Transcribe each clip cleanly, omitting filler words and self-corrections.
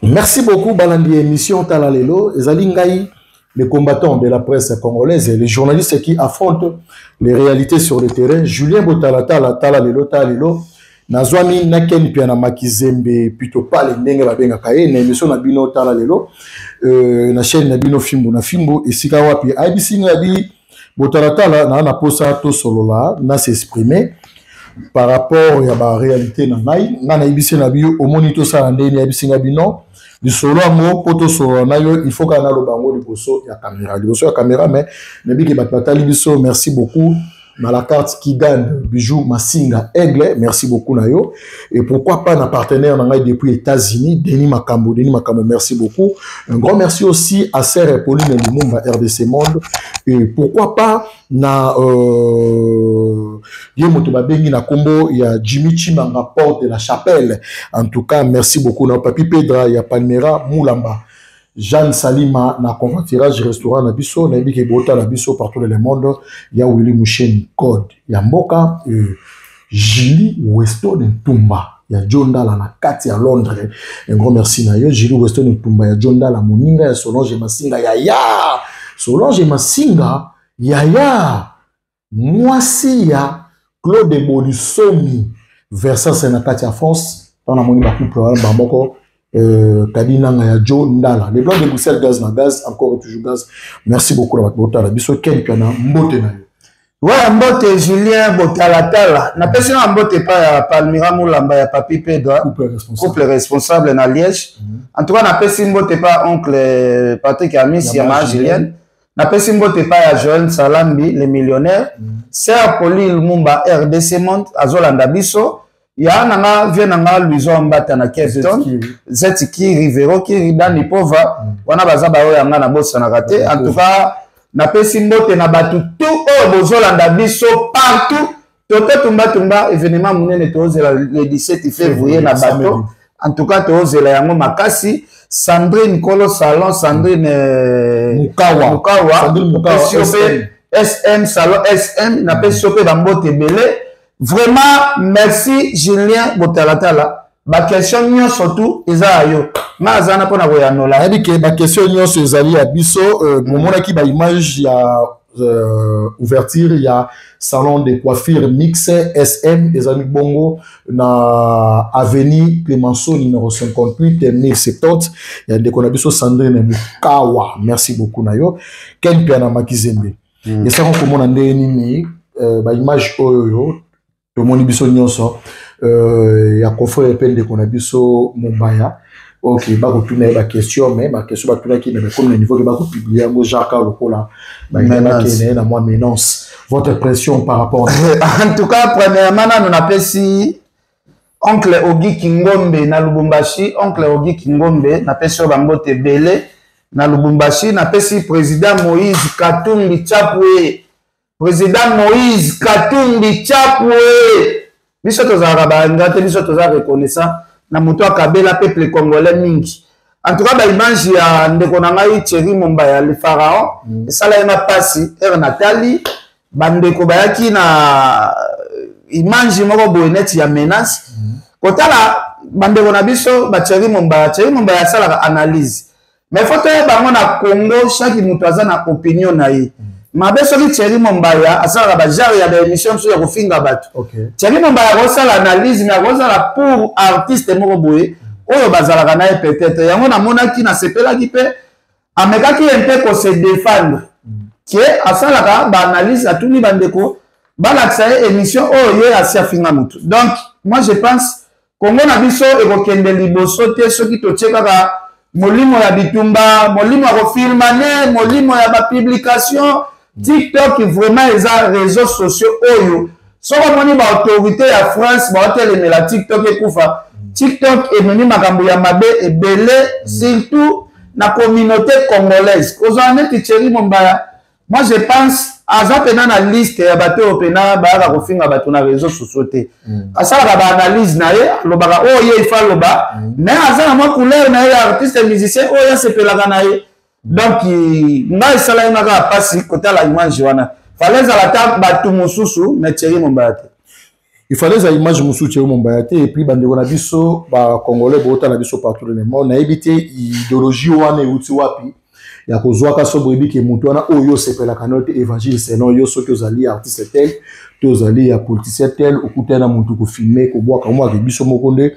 Merci beaucoup, Balandi, émission Talalelo. Ezalingaï, les combattants de la presse congolaise et les journalistes qui affrontent les réalités sur le terrain. Julien Botalatala, Talalelo, Talalelo. Nazwami Naken Piana Makizembe, plutôt pas les Nenga Babenga Kaye, l'émission Nabino Talalelo, na chaîne Nabino Fimbo, na Fimbo, et Sikawapi. ABC Nabi Botalatala, na posa to solola, na s'exprimer. Par rapport à la réalité nanai na ibisi na bio au monito sa ndeni ibisi ngabino du solo mo poto solo na yo il faut qu'on a le bango de bosso ya caméra mais nebi ke batali biso merci beaucoup na la carte qui gagne bijou Masinga Aigle merci beaucoup na yo et pourquoi pas na partenaire nangai depuis États-Unis Denis Makambo merci beaucoup un grand merci aussi à Sœur Pauline Lumumba RDC Monde et pourquoi pas na Yemotobabengi na Kombo il y a Jimmy Chimanga Porte de la Chapelle en tout cas merci beaucoup na Papi Pedra il y a Palmera Moulamba Jeanne Salima na convoiturage restaurant na biso na biki bota na biso partout dans le monde il y a Willy Mouchen Code il y a Mboka Julie Weston Ntumba il y a John Dala na kati à Londres un grand merci na yo Julie Weston Ntumba il y a John Dala moninga ya Solange Masinga ya Solange Masinga ya mwasi ya Claude Bolisomi Versace na kati ya France dans la moni ba couple ba moko Kadina ya Joe Ndala les blancs de Bruxelles gaz na gaz encore et toujours gaz merci beaucoup la bota la biso ken piana mbote na yo ouais mbote Julien Botalatala na pesi na mbote pa ya Palmira Moulamba ya Papi Pedro couple responsable na Liège en tout cas na pesi mbote pa oncle Patrick Amis ya ma Julien na pesi mbote pa ya Joël Salambi le millionnaire Sœur Pauline Lumumba RDC Monde azolanda biso ya nanga vienanga Luizo Mbata na Keston Zetiki Rivero ki Dani Pova wana bazaba oyo yanga na bossa na raté en tout cas na pesi mbote na batu tout oyo bozolanda biso partout toto tumba événement munene tozela le 17 février na bato en tout cas tozela yango makasi Sandrine Kolo Salon Sandrine Mukawa SM Salon SM na pesi sope bambote belé. Vraiment, merci Julien Botalatala. Ma question nyo surtout, eza yo. Ma zana pona koyanola. Elle dit que ma question nyo se zali à biso, momona ki ba image ya ouverture ya salon de coiffure mix SM des amis bongo na avenue Clémenceau numéro 58 1070 ya ndeko na biso Sandrine Mukawa. Merci beaucoup na yo. Ken piana makizembe. Et ça on komona ndeni ni ba image oyo le moni biso nyonso ya confrère pende qu'on a biso Mombaya ok ba ko tuna ba question mais ba question ba tuna ki mais comme le niveau que ba ko publier mo Jacques Lokola ba ina na moi menace votre pression par rapport en tout cas premièrement nous appelle si oncle Ogi Kingombe na Lubumbashi oncle Ogi Kingombe na pesi bangote belé na Lubumbashi na pesi président Moïse Katumbi Chapwe Président Moïse Katumbi Chapwe biso tozala bangate biso tozala reconnaissant na muto akabela peuple congolais mingi en tout cas ba image ya ndeko na ngai Thierry Mombaya le pharaon esala ina pasi Nathalie bandeko bayaki na image moko bonet ya menace kotala bandeko na biso ba Thierry Mombaya sala analyse mais faut que bango na Congo chaque muto aza na opinion na ye mabeso ki Thierry Mombaya asala ba genre ya ba émission sur ya kofinga bato Thierry Mombaya rosala analyse na rosala pour artiste moko boye oyo bazalaka na peut-être yango na monaki na sepela ki pe amekaki un peu ko se défendre que asala ka ba analyse à tout ni bandeko balakisa émission oyo ye asia finga mutu donc moi je pense Congo na biso ekokende liboso te soki tocheka ka molimo ya bitumba molimo ya kofilmane molimo ya ba publication TikTok vraiment les réseaux sociaux oyo soko moni ba autorité ya France ba hôtel la TikTok ekufa TikTok ememi makambo ya mabe ebele surtout na communauté congolaise kozana Thierry Mombaya moi je pense aza pena na liste ya bato pena ba kofinga bato na réseaux sociaux te asala ba analyse na ye lobaka oyo ifa loba mais aza na mo couleur na ye artiste musicien oyo sepelaka na ye donc ngai sala ngaka pasi kota la image wana fallait à la table batu mususu mais Thierry Mombaya il fallait ça image musuche mon bayate et puis bande na biso ba congolais bota na biso partout dans le monde na ebité idéologie wana uti wapi ya kozwa ka so boyebi ke mutu wana oyo sepela kanote évangile selon yo soki ozali artiste tel to ozali ya politicien tel okutana mutu ko filmer ko boka mo avec biso mokonde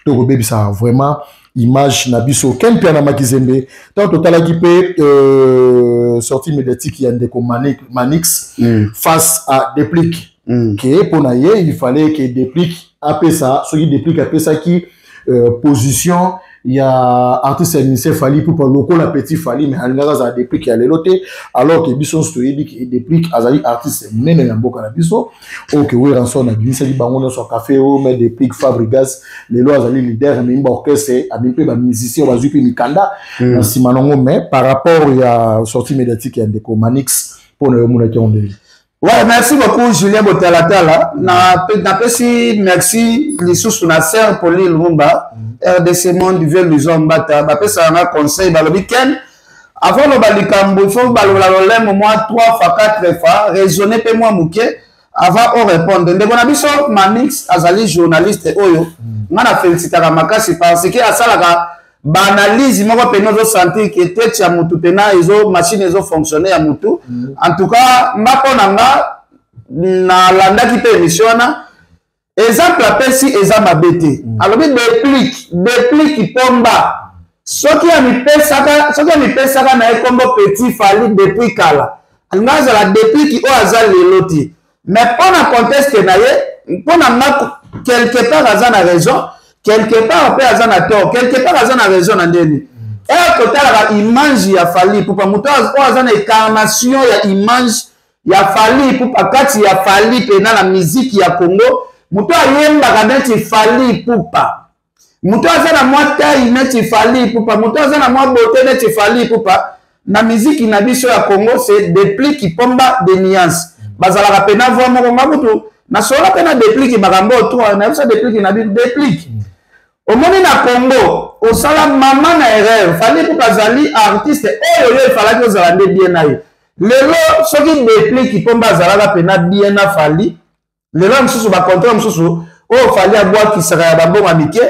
to ko bebisa vraiment image na biso ken pia na makizembe tant total qui peut sortie médiatique ya ndeko Manix face à Déplique que pour naie il fallait que Déplique après ça ce qui Déplique après ça qui position il y a artiste ministère Fali pour loko la petit Fali mais alingaka za Déplique ya leloté alors que biso stoyebi que Déplique azali artiste nene na mboka na biso OK oui rançon na binisa di bango so café o mais Déplique Fabregas lelo azali leader mais orchestre abimpe ba musicien bazupi mikanda na simanongo mais par rapport ya sortie médiatique ya ndeko Manix pour ne mona ki on ouais, merci beaucoup Julien Botalatala. Na pesi merci lisusu na ser pour l'île Lumumba RDC Monde Vieux Luzon Bata ba pesa na conseil ba le week-end avant le balikambo il faut balola lolemo moi 3 fois 4 fois raisonner pe moi muke avant on répondre ndeko na biso Manix azali journaliste oyo ngana félicitaka makasi parce que asalaka banalise moko pe nozo sentir que tête ya mutu pena izo machine izo fonctionner ya mutu en tout cas mbapona nga na landa ki pe émission na exemple apesi eza mabete alobi Déplique pomba soki ya mipesaka na ekombo petit Fali depuis kala alinga la Déplique o aza leloti mais pona contexte na ye pona nga quelque part aza na raison quelque part peut aza na tort quelque part aza na raison na ndeni et total la image ya Fali pour pas muto aza na incarnation ya image ya Fali pour pas kati ya Fali pena la musique ya Congo muto ayemba kadeti Fali pupa muto aza na mwa taille neti Fali pupa muto aza na mwa beauté neti Fali pupa na musique na biso ya Congo c'est Déplique pomba de nuance bazala pena voix moko ngabutu na sola pena Déplique makambo to na biso Déplique na Déplique au monde na Congo au sala mama na erreur Fali pupa zali artiste oyo yo fala ko zala nde bien na ye lelo soki Déplique pomba zala pena bien na Fali lelo msusu ba contrat msusu o Fali abwa kisaka ya bambonga mike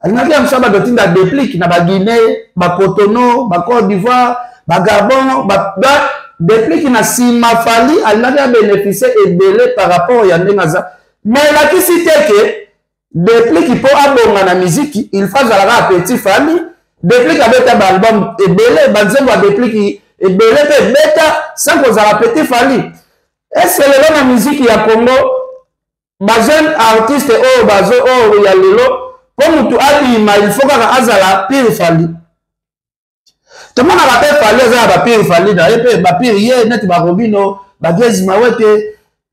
alingaki msaba dotinda Déplique na ba Guinée ba Cotonou ba Côte d'Ivoire ba Gabon ba Déplique na sima Fali alingaki bénéficier ebele par rapport ya ndengaza mais la qui cité que Déplique pour abonga na musique il faut zalaka petit Fali Déplique abeta ba album ebele banzembo Déplique ebele pe beta sans que zala petit Fali est-ce que le na musique ya Congo ba jeune artiste o bazo o ya lelo pour mutu abima il faut kaka azala pire Fali tout le monde a rappelé Fali azala ba pire Fali na pe ba pire ye net ba Robino ba Gezi Mawete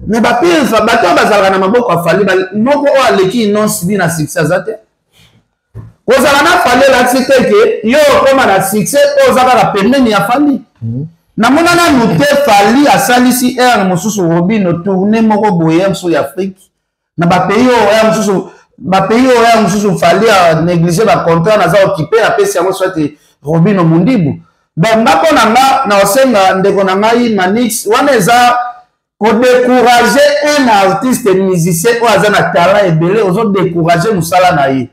mais ba pire ba to bazala na maboko ya Fali moko o aleki non sibi na succès azate kozala na Fali la cité que yo koma na succès ozaka la pembeni ya Fali na monana nute Fali asalisi air mosusu Robino tourner moko boye sur l'Afrique na ba pays o ya mususu Fali a négliger ba contrat na za occupé na pesi yango soit Robino Mundibu donc ngako na nga na osenga ndeko na ngai Manix wana eza ko décourager un artiste musicien o aza na talent ebele ozo décourager musala na ye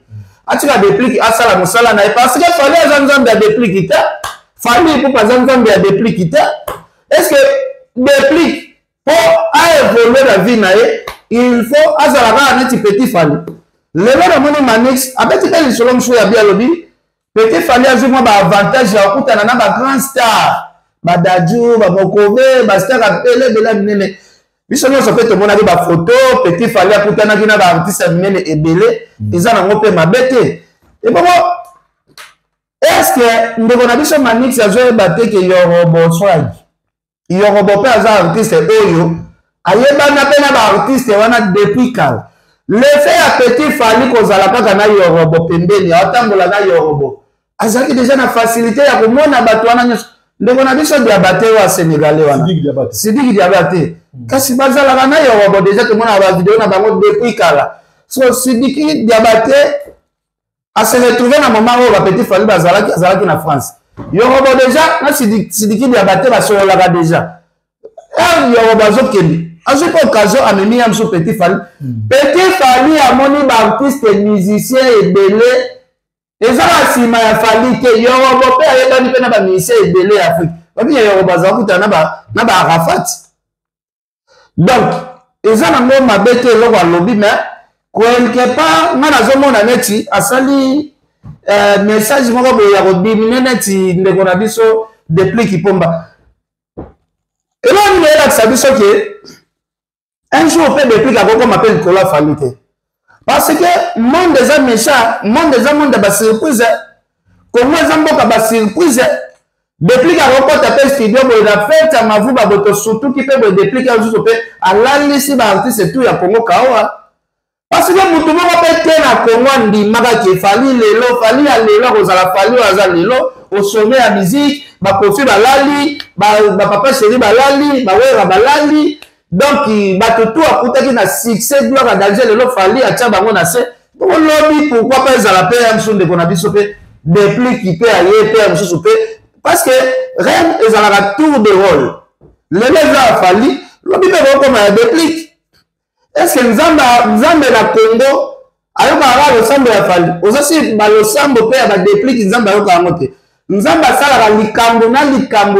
atika Déplique asala musala na ye parce que Fali aza nzambe ya Déplique ta Fali pour pas nzambe ya Déplique ta est-ce que Déplique pour a évoluer la vie na ye il faut azalaka neti petit Fali lelo na moni Manix abeti ka lisolo mso ya bialobi petit Fali azwi mwa ba avantage ya kutana na ba grand star ba Dadju ba Mokove ba star apele bela minene biso nyonso pe tomona ba photo petit Fali akutana kina ba artiste minene ebele eza na ngope mabete et bon est-ce que ndeko na biso Manix azwe bateke Yorobo swag Yorobo pe aza artiste oyo ayebana pe na ba artiste wana depuis kala le fait ya petit Fali kozala kaka na Yorobo pembeni atambola na Yorobo azaki déjà na facilité ya komona bato wana nyonso ndeko na biso Diabaté wa Sénégalais wana Sidiki Diabaté kasi bazalaka na Yorobo déjà tomona ba vidéo na bango depuis kala so Sidiki Diabaté a se retrouver na moment où ba petit Fali azalaki na France Yorobo déjà na Sidiki Diabaté ba sololaka déjà Yorobo azokende azwi pas occasion amemi ya mosusu Petit Fally. Petit Fally amoni baartiste musicien ebele eza na nsima ya Fally te Yorobo mpe ayebani mpe na bamusicien ebele ya Afrique babi ya Yorobo azala kutana na baarafat donc eza nango mabe te eloko alobi mais quelque part nga nazomona neti asali message moko boye ya kodimine neti ndeko na biso depuis Kipomba eloni nayelakisa biso ke un jour mpe depuis akokoma mpe likolo ya Fally te parce que monde eza méchant monde eza monde ya basurprise Congo eza mboka basurprise depuis akokota mpe studio boye na fete ya mavuba boto surtout ki mpe boye depuis azuzu mpe alalisi baartiste tout ya Congo kaoa parce que mutu moko mpe te na Congo andimaka ke Fally lelo Fally ya lelo akozala Fally oyo aza lelo au sommet ya musique bakofi balali bapapa chéri balali bawera balali donc bato tout akutaki na succès gloire à danger lelo Fally atia bango na se olobi pourquoi pas ezala mpe ya mosusu ndeko na biso mpe déplique mpe aye mpe ya mosusu mpe parce que reine ezalaka tour de rôle lelo eza ya Fally lobi mpe kokoma ya déplique est ce que nzambe na Congo ayokaka losambo ya Fally ozosi balosambo mpe ya badéplique nzambe ayokaka yango te nzambe asalaka likambo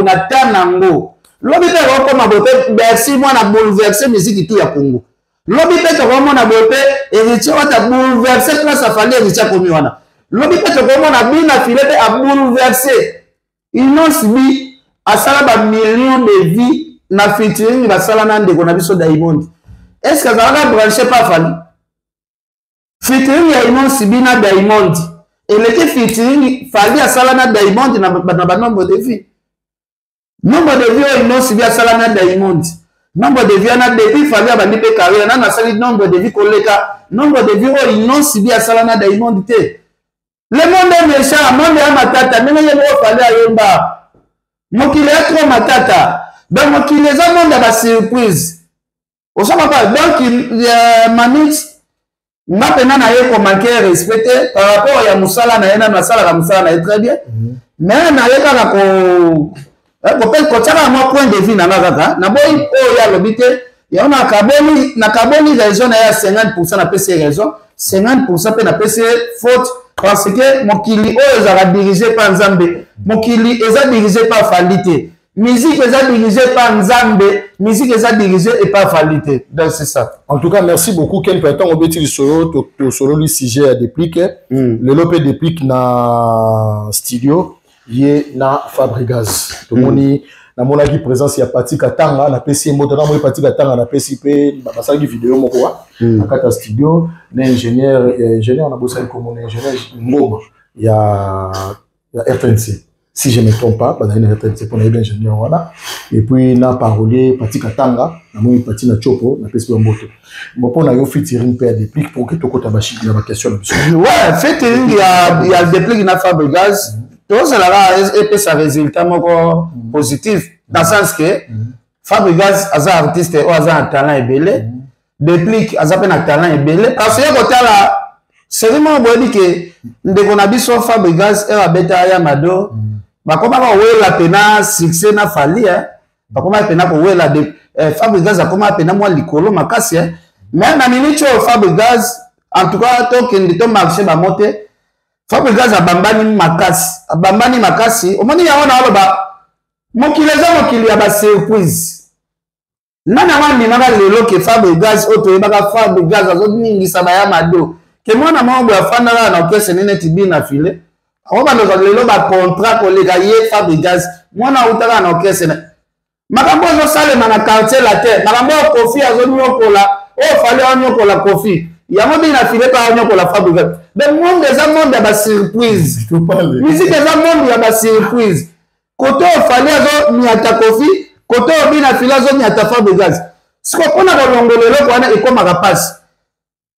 na ta nango lobi mpe kokoma boye mpe bercy mwana bouleverse musique tout ya Congo lobi mpe tokomona boye mpe héritier wata bouleverse classe ya Fally héritier akomi wana lobi mpe tokomona bina file mpe abouleverse inosibi asala bamillion de vie na featuring basala na ndeko na biso Diamond est ce que azalaka branché pa Fally featuring ya inosibi na Diamond eleki featuring Fally asala na Diamond na banombre de vie nombre de vie oyo inosibi asala na Diamond nombre de vie wana depuis Fally abandi mpe carrière nana asali nombre de vie koleka nombre de vie oyo inosibi asala na Diamond te le monde est méchant monde ya matata ndenge ye moko Fally ayemba mokili ya trop matata donc mokili eza monde ya basurprise osoma pa donc manix nga pena na ye komanke respecté par rapport ya mosala na ye nano asalaka mosala na ye très bien mais na ye kaka kotiaka mwa point de vue na nga kaka naboyi oyo alobi te yango nakaboli raison na ye ya 50% napesi ye raison 50% mpe napesi ye faute parce que mokili oyo ezalaka dirigé par Nzambe mokili eza dirigé par Fally te musique eza dirigé par Nzambe musique eza dirigé et par Fally te donc c'est ça en tout cas merci beaucoup Ken Peton obeti lisolo to solo li sujet ya déplique lelo pe déplique na studio ye na Fabregas tomoni namonaki présence ya Pati Katanga na pesi moto na moi Pati Katanga na pesi pe basalaki vidéo moko wa na kata studio na ingénieur na bossa comme ingénieur Ngoma ya RTNC si je ne me trompe pas dans une RTNC pour les ingénieurs voilà et puis na parolier Pati Katanga na moi Pati na chopo na pesi moto bon pour na yo featuring pe déplique pour que to kota bashi na ba question ouais featuring ya déplique na Fabregas tout ça là et ça résultat moko positif dans le sens que Fabregas aza artiste ou aza un talent ebele déplique aza pe na talent ebele parce que côté là c'est vraiment boyebi que ndeko na biso Fabregas era beta ya mado bakoma ba wela pena succès na Fally bakoma pena ko wela de Fabregas akoma pena moi likolo makasi mais na minute Fabregas en tout cas to kende to marché ba monter Fabregas abambani makasi omoni yango na oloba mokili eza mokili ya basurprise nani awandimaka lelo ke Fabregas oyo toyebaka Fabregas azoningisa bayamado ke mwana moko boye afandaka na okese nene tibi na file ako bandoka lelo bacontrat koleka ye Fabregas mwana autaka na okese makambo ezosalema na quartier latin makambo oyo Kofi azonyokola oyo Fally anyokola Kofi yango bina file pa anyokola Fabregas mais monde eza monde ya basurprise musique eza monde ya basurprise koto Fally azoniata Kofi koto bina file azoniata Fabregas siko mpona kolongola eloko wana ekomaka pasi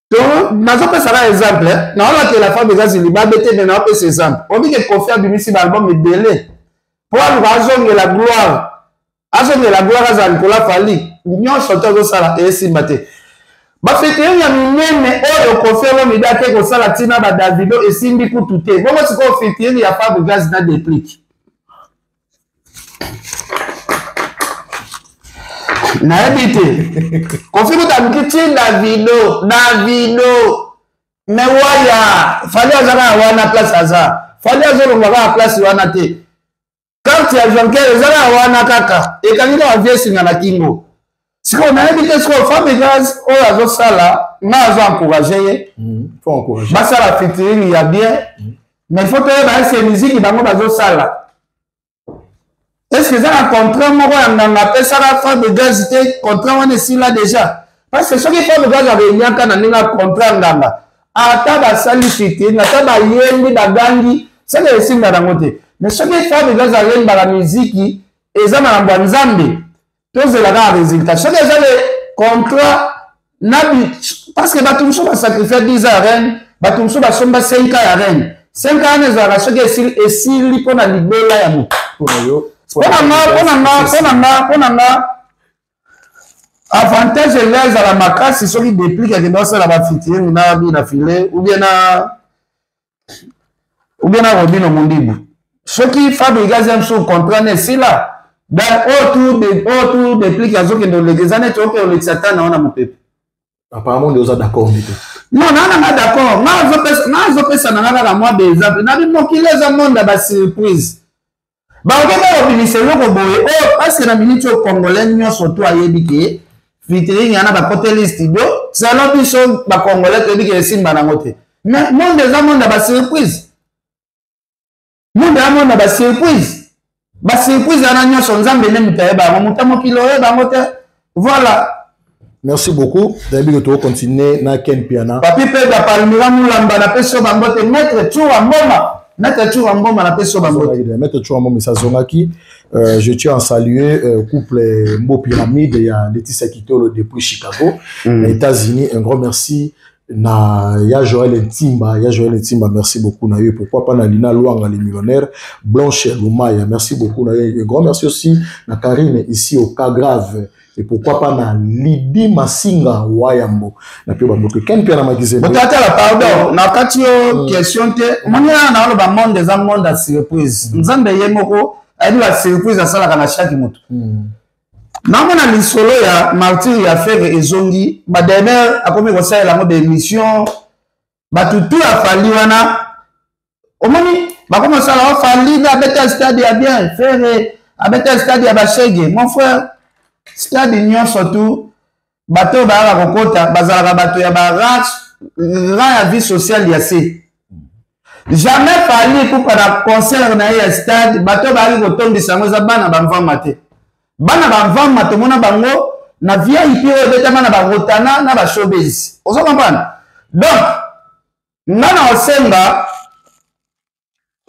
to nazopesaka exemple naolakela Fabregas libabe te me naopesa exemple obike Kofi abimisi baalbum ebele mpo aluka azongela gloire aza likolo ya Fally nyonso te azosala esimba te bafeteyo ya minene oyo Kofi Olomide ate kosala ntina badavido esimbi kutu te bongo sikoyo feteyeni ya Fabregas na déplique naebite kofi kutamkiti Davido mais waya fali azaka wana place aza fali azolonga ka place wana te carte ya Jonker zala wana kaka ekangila wa viesinga na kingo siko naebite siko femme gaz oyo azosala na azo encourager ye faut encourager basala featuring ya bien mais faut que ba musique bango bazosala. Est-ce que ça a un contrat moi on a appelé ça la femme de gaz c'était contrat on est ici là déjà parce que ce qui fait le gaz avait n'y a qu'un contrat ngamba ata ba salicité na ta ba yendi ba gangi ça que c'est na ngote mais ce qui fait le gaz avait ba la musique et ça na nzambe tous la ga résultat ce que ça le contrat nabi parce que batumso ba sacrifier 10 ans reine batumso ba somba 5 ans ya reine 5 ans les ara ce que et si li pona libela ya mutu Ponanga avantage les à la makasi ceux qui dépliquent que dans ça la bafitine na bien filé ou bien na Robino Mondibu ceux qui fabriquent un sous contrat n'est si là dans autour déplique à ceux qui dans les années tu peux le satan on a mon peuple apparemment nous sommes d'accord non d'accord na zo na moi des exemples na bino qui les monde ba surprise ba okeka obinise loko boye parce que na minute au congolais nyonso to ayebi ke featuring yana ba côté studio salo biso ba congolais to biki esimba na ngote mais monde za monde ba surprise ba surprise ana nyonso nzambe ne mutaye ba mutamo kilo ba ngote voilà. Merci beaucoup. D'habitude, tu vas continuer na Ken Piana. Papi pe da palmira mulamba na peso ba ngote maître Chouwa Mboma. Maître Chouwa Mboma na peso ba ngote. Maître Chouwa Mboma ça zongaki. Je tiens à saluer couple Mbo Pyramide et Laetitia Kitolo depuis Chicago, États-Unis. Un grand merci na ya Joël Ntimba, merci beaucoup na eux. Pourquoi pas na Lina Luanga les millionnaires, Blanche Lumaya, merci beaucoup na eux. Un grand merci aussi na Karine ici au cas grave. Et pourquoi pas na Lidi Masinga Wayambo na pio bamoto Ken Piana magizé. Botata pardon na katio question te mania na lo ba monde des monde à surprise. Nzambe yemoko ayi la surprise asala kana chaque moto. Namona lisolo ya martyr ya faire ezongi ba dernière akomi ko sala mo émission batutu afali wana omoni ba koma sala afali na beta stade ya bien faire a beta stade ya bashege mon frère stade union surtout bato ba la kokota bazala bato ya ba ya vie sociale ya se jamais fali pour para concert na ya stade bato ba li kotondisa ngoza bana ba mvama te bana ba mvama to mona bango na VIP o betama na bango tana na ba showbiz ozo comprendre donc nana osenga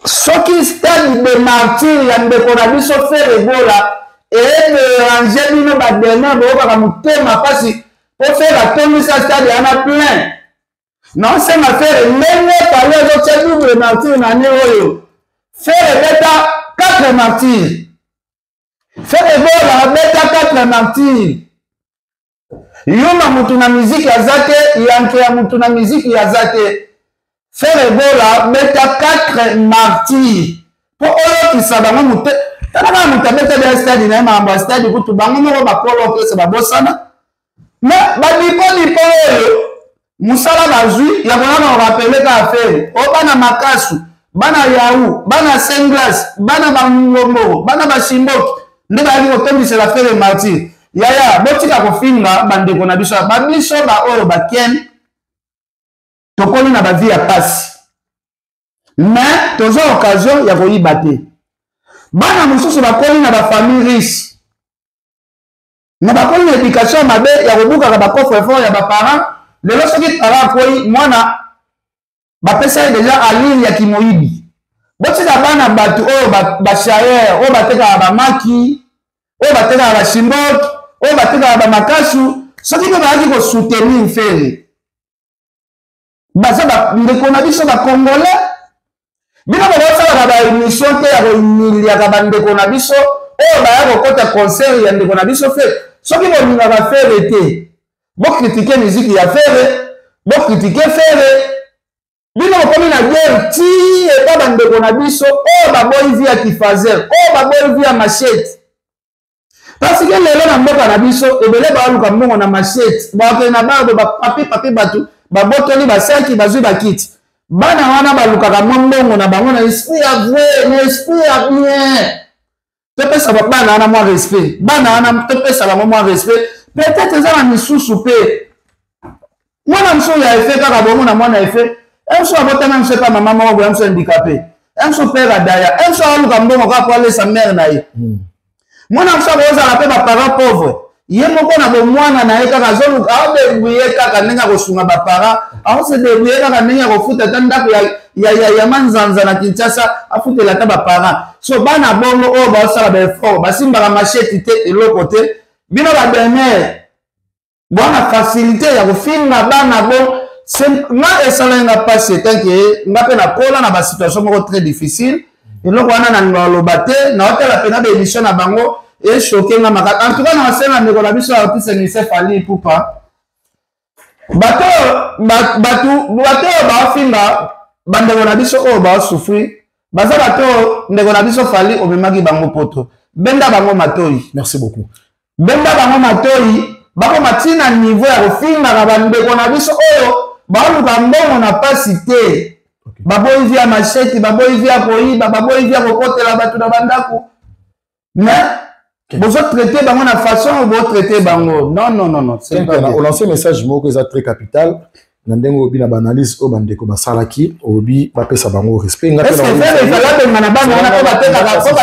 soki stade de martyr ya ndeko na biso faire gola et ranger bino ba dernier bo ba mutema pasi pour faire la ça stade yana plein non c'est ma faire même parler de ce double martyr na ne oyo faire beta 4 martyrs faire bola beta 4 martyrs yuma mutu na musique ya zate yanke ya mutu na musique ya zate faire bola beta 4 martyrs pour oyo kisabango mutu tala mutu beta de stade na ma stade kutu bango mo ba polo pesa ba bosana mais ba likoli polo musala bazui ya kona ba rappeler ka affaire o bana makasu bana yaou bana senglas bana bangombo bana bashimboki nde ba yiko tondisa la faire martyr yaya botika kofinga bandeko na biso ba oyo ba ken tokoli na ba vie ya passe mais tozo occasion ya koyiba te bana mususu bakoli na ba famille riche na bakoli na éducation mabe ya kobuka ba coffre fort ya ba parents lelo soki tala koi mwana bapesa déjà alir ya kimoyibi botika bana batu oyo ba chayer oyo bateka ba maki oyo bateka ba shimboki oyo bateka ba makasu soki pe bazaki ko soutenir fere baza ba ndeko na biso ba congolais bino bosala ba émission te ya komilia ka bandeko na biso oyo baya kokota concert ya ndeko na biso fe soki bolinga ba fere te bo critiquer musique ya fere bo critiquer fere bino bokomi na guerre ti eta bandeko na biso oyo baboyi vi ya kifazer oyo baboyi vi ya machete parce que lelo na mboka na biso ebele baluka mbongo na machette bakena bardo papi batu babotoli basaki bazwi bakiti bana wana balukaka mbongo na bango na esprit ya vrai na esprit ya bien topesa bana wana mwa respect bana wana topesa bango mwa respect peut-être eza na misusu pe mwana mso ya efe kaka bongo na mwana efe mso abotana mso pa mama moko boya mso handicapé mso père adaya mso aluka mbongo kaka po alesa mère na ye mwana mso kozala pe baparent pauvre ye moko na bomwana na ye kaka azoluka aodebrouye kaka ndenge akosunga baparent aosedebrouye kaka ndenge akofuta ata ndako ya manzanza na Kinshasa afutela ata baparent so bana bongo oyo baosala baeffort basimbaka machete te eloko te bino babenere bwana facilité ya kofinga bana bo nga esala nga pasi etanke nga mpe nakola na basituation moko très difficile eloko wana na ngaloba te naotala pena baémission na bango eshoke nga makaka en tout cas na wasenga ndeko na biso aotisa ministère Fally Ipupa bato oyo baofinga bandeko na biso oyo baosouffrir baza bato ndeko na biso Fally omemaki bango poto benda bango matoi merci beaucoup benda bango matoi bakoma ntina niveau ya kofingaka bandeko na biso oyo baoluka mbongo na pasi te baboyi via machete baboyi via koyiba baboyi via kokotela bato na bandako mais bozotraite bango na façon botraite bango non on lance un message moko eza très capital na ndenge obi na banalise oyo bandeko basalaki obi bapesa bango respect ngaabenga na bana wana po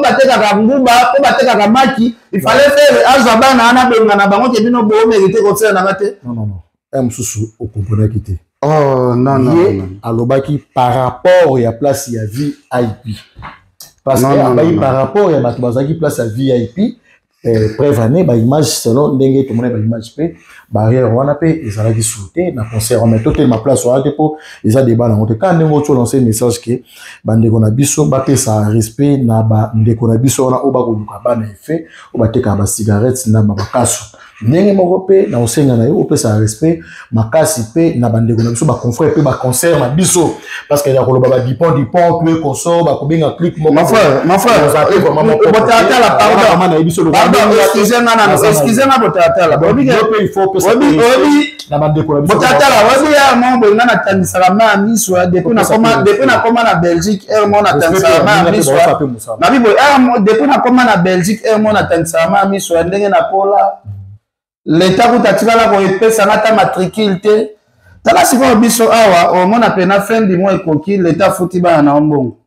batekaka nguba po batekaka maki ifale fere azwa bana wana benga na bango ke bino boomérite kotsela nanga te non mosusu okomponaki te non alobaki par rapport ya place ya VIP parce que abai par rapport ya bato bazalaki place ya VIP prévane baimage selon ndenge tomona baimage mpe barrière wana mpe ezalaki sauté na concert mais totelema place wana te mpo eza débat nango te kaka ndenge oti olance message ke bandeko na biso bapesa respect na bandeko na biso wana oyo bakoluka bana efe oyo batekaka basigarette na bakasu ndenge moko mpe na osenga na yo opesa respect makasi mpe na bandeko na biso baconfrère mpe baconcert na biso parce que ya koloba badipon to consort bakobenga clip moko ma frère botatala pardon excusez-moi botatala na bandeko na biso botatala wabi ya mombo nga natandisaka ma miso depuis na koma na Belgique mo natandisaka ma miso na bibo depuis na koma na Belgique mo natandisaka ma miso ndenge na kola l'État kuta tikala ko epesa ngata matricule te tala siko biso awa omona pena fin du mois ekoki l'État futi bana na mbongo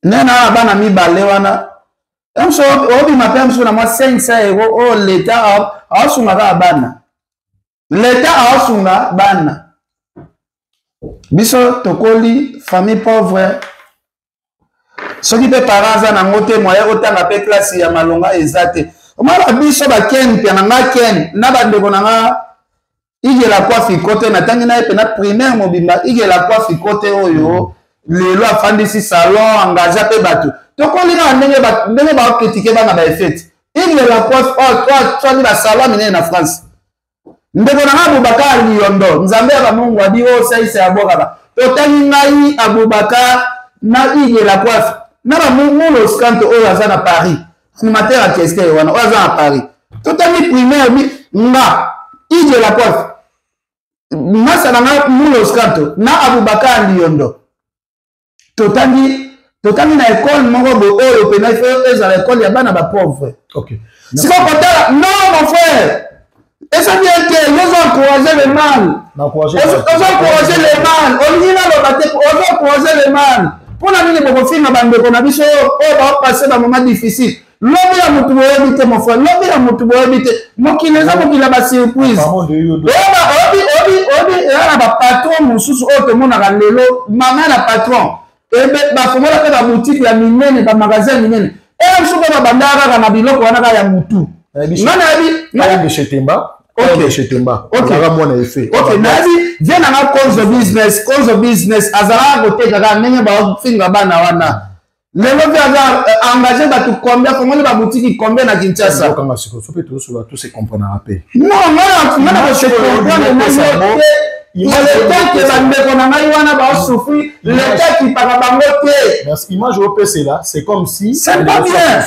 nena bana mibale wana emso obi mapem so na mwa 500 € o l'État asunga bana l'État asunga bana biso tokoli famille pauvre soki pe parents na ngote moya otanga pe classe ya malonga ezate omala biso baken pia na nga ken na bandeko na nga igela kwa fikote na tangi na pe na primaire mobimba igela kwa fikote oyo lelo afandisi salon engagé pe bato tokoli na ndenge ba critiquer bana ba effet igela kwa toi la salon mine na France ndeko na nga Abubakar Liondo nzambe ya Mungu adi o saisi ya boka totangi ngai Abubakar na igela kwa na ba mulo scanto oyo azana Paris animateur à Kesté wana oza à Paris totangi primaire bi nga ije la coiffe masa na mulo scanto na Abubakar Liondo totangi na école moko bo oyo pe na eza l'école ya bana ba pauvre OK siko kotala non mon frère et ça vient que nous encourager le mal encourager le mal olina lo bate encourager le mal pour la mine boko finga bandeko na biso o ba passer ba moment difficile lobi ya mutu boyebi te mon frère lobi ya mutu boyebi te mokili eza mokili ya basurprise obi eza na bapatron mosusu oyo tomonaka lelo mama na patron ebe bafongola mpe baboutique ya minene bamagasin minene mosusu mpe babandaka kaka na biloko wana kaka ya mutu nayebi vie nanga cause business azalaka kotekaka ndenge bafinga bana wana lelo mpe aza engagé bato combien fongoli baboutique combien na Kinshasa ngana kosekomprendre l'État bandeko na ngai wana baosouffrir l'État ekipaka bango te image opesela c'est comme si c'est pas bien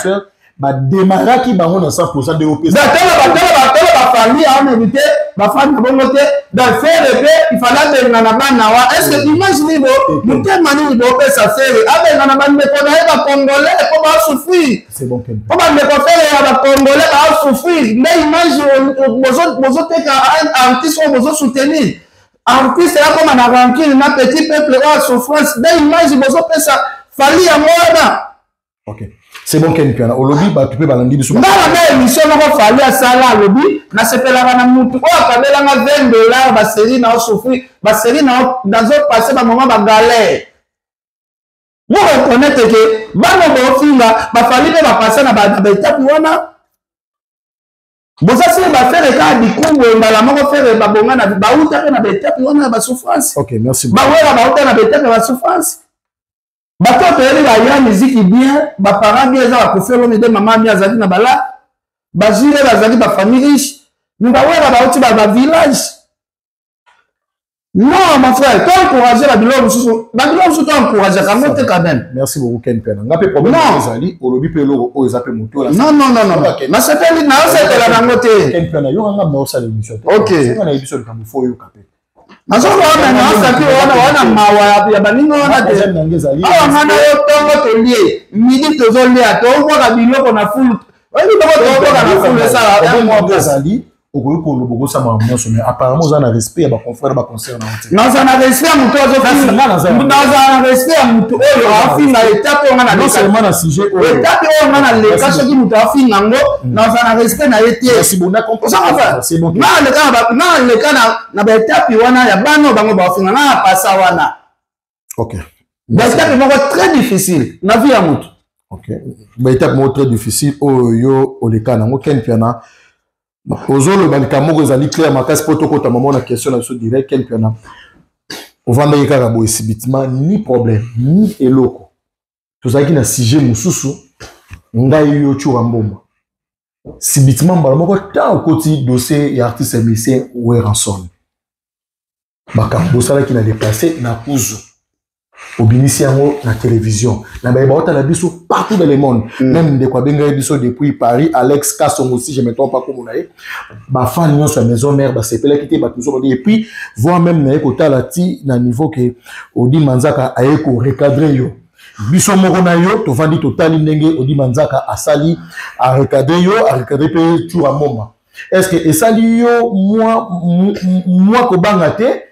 démarrer qui bango na 100% de OPC. La famille a mérité, la famille a bongoté, de faire il fallait que Nanabanawa. Est-ce que imaginez vous, nous témoignons de OPC à faire, avec Nanaban, mais qu'on a Congolais, comment souffrir. C'est bon, Ken. Comment me faire à Congolais à souffrir. Mais imagine, vous autres un artiste, vous soutenir. Artiste, là, comme on a ranqué, un petit peuple à souffrance. Mais imagine, vous autres ça, fallait à moi. Ok. C'est bon, Ken Piana. Au lobby, tu peux balancer dessus. Dans la même émission, on va fallu à ça là, lobby. Na se fait la moutou. Oh, quand elle a $20, ma série n'a pas souffert. Ma série n'a dans un passé, ma maman va galère. Vous reconnaissez que, bano bofinga, ma famille va passer na étape wana. Bon, ça c'est va faire le cas du coup, on va la mort faire ba bonga na ba outa na étape wana ba souffrance. Ok, merci beaucoup. Ba wera ba outa na étape ba souffrance. Bato tele ba ya musique bien, ba parents bien za ko faire l'homme de maman bien zali na bala. Ba jire ba zali ba famille riche. Nous ba wera ba outi ba village. Non, mon frère, toi encourager la bilom sous. Ba bilom sous toi encourager quand même. Merci beaucoup Ken Pena. Ngape problème zali, au lobby pe loro o zape muto la. Non. Na sepeli na c'est la nangote. Ken Pena yo nga na osala émission. OK. Na émission de fo yo kapé. Nazoka wana sapi wana mawa ya baningo wana te. Awa ngana yo tongo tolie. Midi tozolia to kwa biloko na full. Wewe biloko to na full ça mo ngazali okoyo ko lobogo sa mamna so mais apparemment za na respect ya ba confrère ba concert na hotel. Non ça na respect muto zo fi. Non ça na respect muto oyo afi na étape on na non seulement na sujet étape on na le kaso ki muto afi nango non ça na respect na yete. Merci bon na comprendre. C'est bon. Na le kana na ba étape wana ya bano bango ba afi na pasa wana. OK. Ba étape moko très difficile na vie ya muto. OK. Ba étape moko très difficile oyo oleka nango Ken Piana. Ozolo balika moko ezali clair makasi protocole ta maman na question na so direct Ken Piana. Ovanda yeka bo esibitima ni problème ni eloko. Tozaki na sujet mususu ngai yo chura mbomba. Sibitima mbala moko ta okoti dossier ya artiste musicien Weranson. Baka bosala ki na déplacer na kuzu. Obinisi yango na télévision. Na ba baota na biso partout dans le monde. Même de quoi benga biso depuis Paris, Alex Kasson aussi, je me trompe pas comme on a. Ba fan union sur maison mère, ba sepela kité ba toujours et puis voir même na ekota la ti na niveau que Odi Manzaka a eko recadrer yo. Biso moko na yo to vandi total ndenge Odi Manzaka asali a recadrer yo, a recadrer pe tour à moment. Est-ce que esali yo moi ko bangate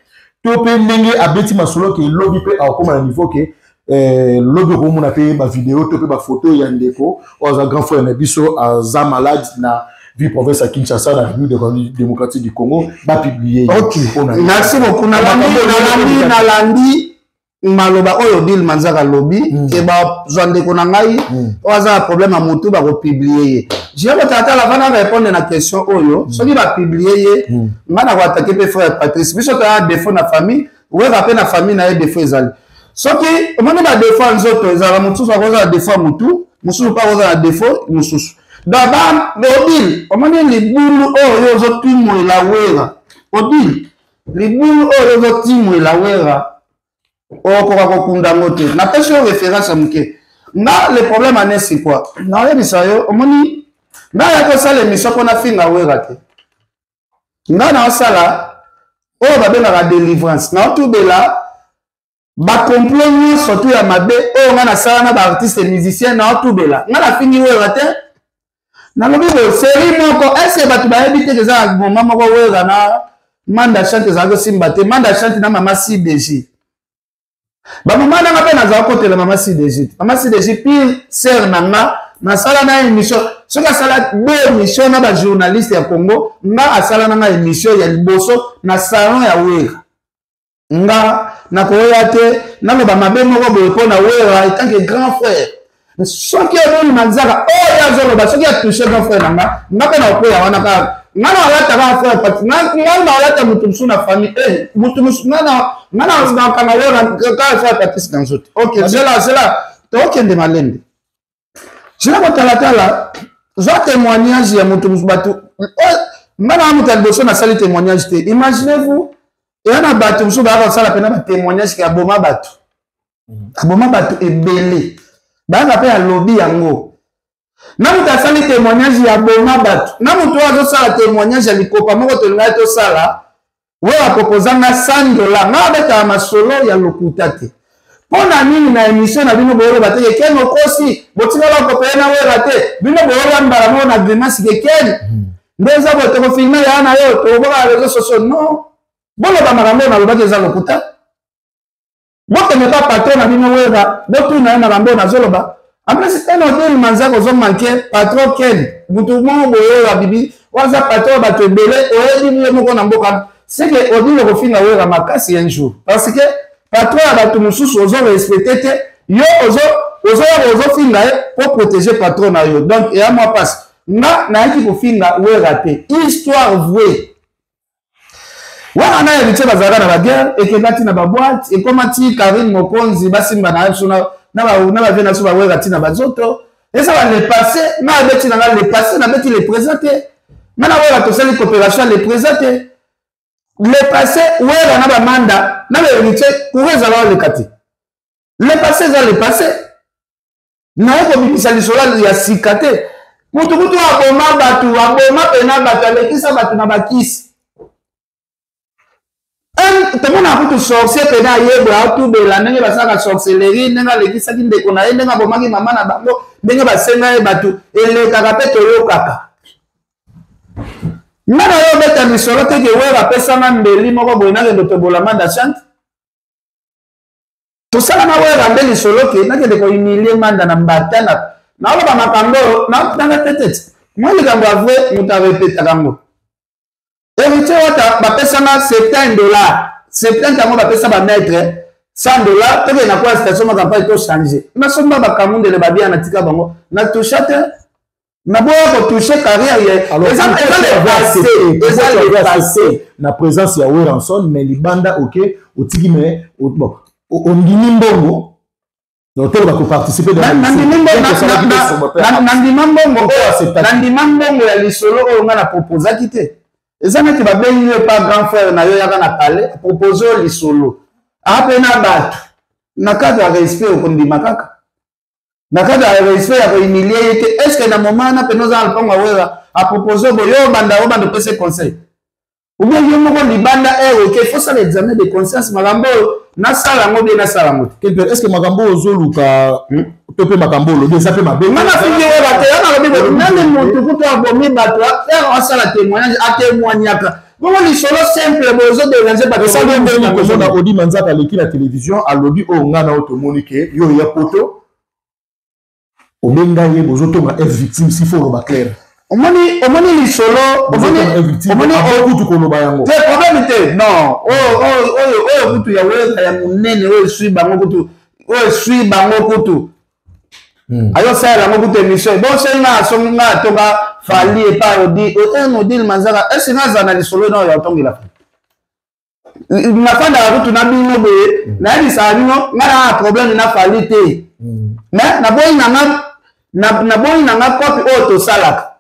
topé ndenge abeti masolo ke lobby pe akoma na niveau ke lobby ko mona pe ba vidéo topé ba photo ya ndeko oza grand frère na biso aza malade na vie province à Kinshasa na République démocratique du Congo ba publier. OK. Merci beaucoup na landi maloba oyo Bill Manzaka lobby ke ba zande ko na ngai oza problème a mutu ba ko publier. Je vais tata la vana répondre na question oyo soki ba publier ngana ko attaquer pe frère Patrice biso ta défaut na famille ou rappel na famille na défaut ezali soki omoni ba défaut nzoto ezala mutu so ko za défaut mutu musu pa ko za défaut musu d'abord Bill omoni libulu oyo zo timo la wera Bill libulu oyo zo timo la wera okoka kokunda ngote na pesi référence à muke na le problème en est c'est quoi na yebisa yo omoni na ya ko sala émission ko na finga wera te nga na sala o ba bena la délivrance na tout bela ba complot surtout ya mabe o nga na sala na ba artiste musicien na tout bela nga na fingi wera te na lobi bo série moko est-ce que ba tu ba habiter que ça moment moko wera na manda chante za go simba te manda chante na mama CDG ba mama na ngape na za côté la mama CDG pire sœur nanga na sala na émission soka sala deux émissions na ba journaliste ya Congo nga asala na émission ya liboso na salon ya wera nga na koya te na lo ba mabe moko boye po na wera tant que grand frère soki Odi Manzaka ya zolo ba soki a touché grand frère nga pe na koya wana ka nga na alata grand frère pati nga na alata mutu musu na famille mutu musu nga na kana wera ka frère Patrice dans autres. OK c'est là to kende malende je vais tala za témoignage ya mutu musu batu ngana mutu aliboso na sali témoignage te imaginez-vous et na batu musu ba sala pena ba témoignage ka boma batu ebele ba pe ya lobby yango na mutu asali témoignage ya boma bato na mutu azosala témoignage ya likopa moko tolingai tosala oyo apropozanga $100 nga abetaka masolo ya lokuta te mpo na nini na émission na bino boyoloba te kekeni okosi botikala okopeye na wera te bino boyolambala moko na grimace kekeni nde eza boye tokofilme yaa na yo tokoboka réseau sociaux non boloba makambo nalobaki eza lokuta bokende pa patron na bino wera botuna ye makambo oyo nazoloba ampesi ene odeli manzaka ozomanke patron keni mutu moko boyola bibi waza patron bato ebele oyebi ye moko na mboka seke odile kofinga wera makasi un jour parce que patron ya bato mosusu ozorespecte te yo ozofinga ye po protéger patron na yo donc eya mwa pasi nga nayaki kofinga wera te histoire vouée wana na héritier bazalaka na baguerre ekenda ti na baboite ekoma ti Karine Mokonzi basimba na biso na bavie na biso bawera ti na bazoto eza balepasse nga abeti na nga lepasse nabeti leprésent te nga na wera tosali coopération leprésent te lepasse wera na bamanda na bahéritier pour ezala oleka te lepasse eza lepasse naye kobimisa lisolo ya sika te mutu kutu aboma bato aboma pena bato alekisa bato na bakisi tomona kutu sorcier pena ayebwa atubela ndenge basalaka sorcellerie ndenge alekisaki ndeko na ye ndenge abomaki mama na bango ndenge basenga ye bato elekaka mpe toyokaka nga na yo obeta misolo teke wera apesanga mbeli moko boye nakende tobolama da chante tosala na wera nde lisolo ke nakende kohumilie manda na mbata naoloba makambo oyo nanga tetete mwa likambo avue moto arepetaka yango héritier wata bapesanga $70 70 yango bapesa bamaître $100 toke na kwa station ma campagne to changer nasomba bakamundele babia na tika bango na toucha te na boya ko toucher carrière ye passé na présence ya Weranson mais libanda OK otiki mais bon ondimi mbongo donc tu vas participer dans nandima mbongo ya lisolo oyo nga na proposaki te eza neti babengi yo pa grand frère na yo yaka na palais propose oyo lisolo ape na bato na kati ya respect okondima kaka na kati ya respect ya kohumilie ye te est ce que na moment na pene oza na lopango awera apropose boye yo obanda opese conseil ou bien yo moko libanda oke faut sala examen de conscience makambo oyo nasala yango bien nasala yango te est ce que makambo ozoluka to mpe makambo olobi eza mpe mabe nga nafingi wera te yana lobi nani motu kutu abomi bato asala témoignage atémoignaka bongo lisolo simple boye ozoderange bato esalimbeni komona odi manzaka aleki na télévision alobi oyo nga na oyo tomoni ke yo ya poto obenga ye bozotonga f victime sifo oloba claire omoni lisolo omoni kutu koloba yango te problème te non oyo kutu ya wera ya monene oyo esui bango kutu oyo esui bango kutu ayosala yango kutu émission bosenga asongi nga atonga fali epa odile manzaka ese nga aza na lisolo na oyo atongela nafandaka kutu na bino boye nayebisaka bino nga na problème na fali te mais naboyi nanga kopi oyo tosalaka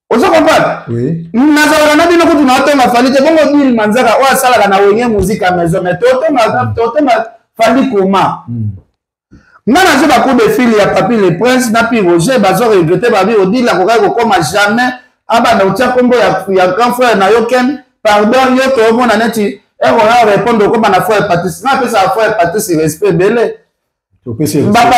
ozo comprendre nazalaka na bino kutu naotonga fali te bongo bili manzaka oyo asalaka na wenye muzika maison mais totonga fali koma nga nazo bacoup de fil ya papi le prince na pi roger bazo regrete babi odile akokaki kokoma jamais abanda otia kombo ya grand frère na yo ken pardon yo toomona neti ekoya répondre okoma na frère patrice nga apesaka frère patrice respect ebele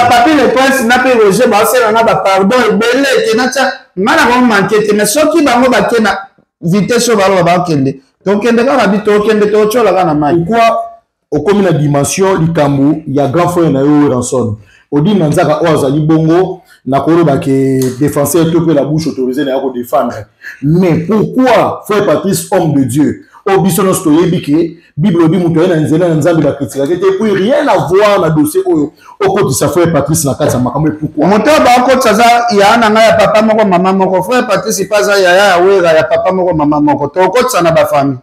papi le prince na mpe roger baoselanga bapardon ebele ekena tia nga na komanke te mais soki bango bake na vitesse oyo baloba bakokende tokende kaka bi tokende tocholaka na mai pourquoi okomi na dimension likambo ya grand frère na yo Weranson odi na nzaka oyo azali bongo na koloba ke défenseur to mpe la bouche autorisée na ya kodéfendre mais pourquoi frère Patrice homme de Dieu obiso nyonso toyebi ke bible obi moto aye na nzela na nzambe bakritikaki te puis rien à voir na dossier oyo okotisa frère Patrice na kati ya makambo pourquoi moto oyo baokotisa aza yaya na ngai ya papa moko mama moko frère Patrice mpe aza yaya ya wera ya papa moko mama moko tokotisa na bafamille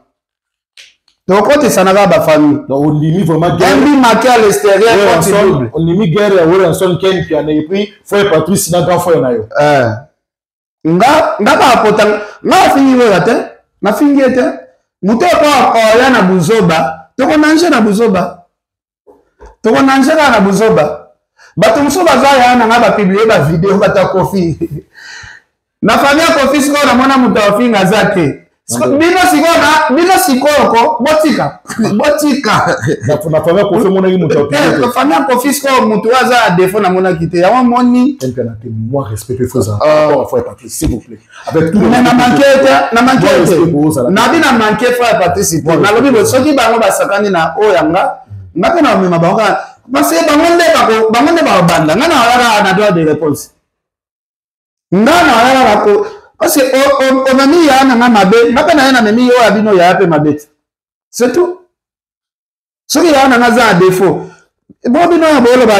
tokotisa na kaka bafamille ondimi vraiment guerre marqué à l'extérieur ondimi guerre ya Weranson ken piana et puis frère Patrice na grand frère na yo nga kapota nga afingi wera te nafingi ye te moto oyo oya na buzoba tokonanje na buzoba tokonanje kaka na buzoba bato mosusu baza ya nanga bapiblie bavideo bata Kofi na famille ya Kofi sikoyo namona moto afinga aza te bino sikoko botika na famille Kofi monaki moto apiblie la famille ya Kofi sikoyo moto aza a défaut namona kite ya moni moi respecte faut Patrice s'il vous plaît avec tout na manqué frère Patrice na lobi bo soki bango basakani na oyanga ngaka na mema baoka parce que bango nde babanda ngana wala na droit de réponse ngana wala ko parce que on a mis ya na mabe ngaka na memi yo abino ya pe mabete c'est tout soki ya na za défaut bon bino ya bolo ba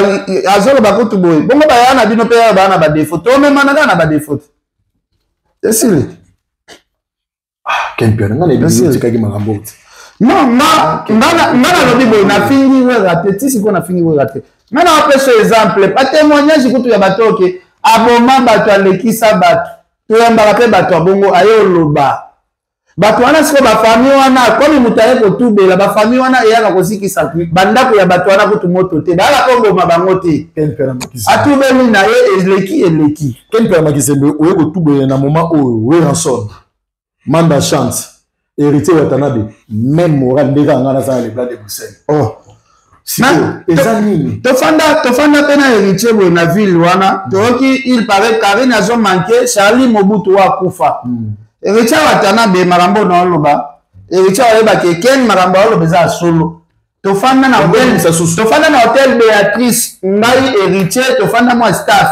azolo ba kutu boy bongo ba ya na bino pe ba na ba défaut to mema na ba défaut c'est sûr quel père ngana bino tikaki makambo non ngana lobi boy na fingi we raté tisi ko na fingi we raté ngana apé ce exemple pas témoignage kutu ya bato ke aboma bato alekisa bato to yamba pe bato bongo ayo loba bato wana siko ba famille wana komi mutaye ko tubela ba famille wana eyaka kosikisa bandako ya bato wana kutu moto te dala ko ngoma bango te quel père makisi atubeli na ye eleki quel père makisi oye ko tubela na moment oyo we ranson manda chance héritier Watanabe même moral ndeka ngana za le blanc de Bruxelles tofanda pena héritier boye na ville wana toki il paraît Karine azo manqué Charlie Mobutu wa kufa héritier Watanabe marambo na oloba héritier oyeba ke ken marambo oloba za solo tofanda na hôtel Béatrice ngai héritier tofanda mo staff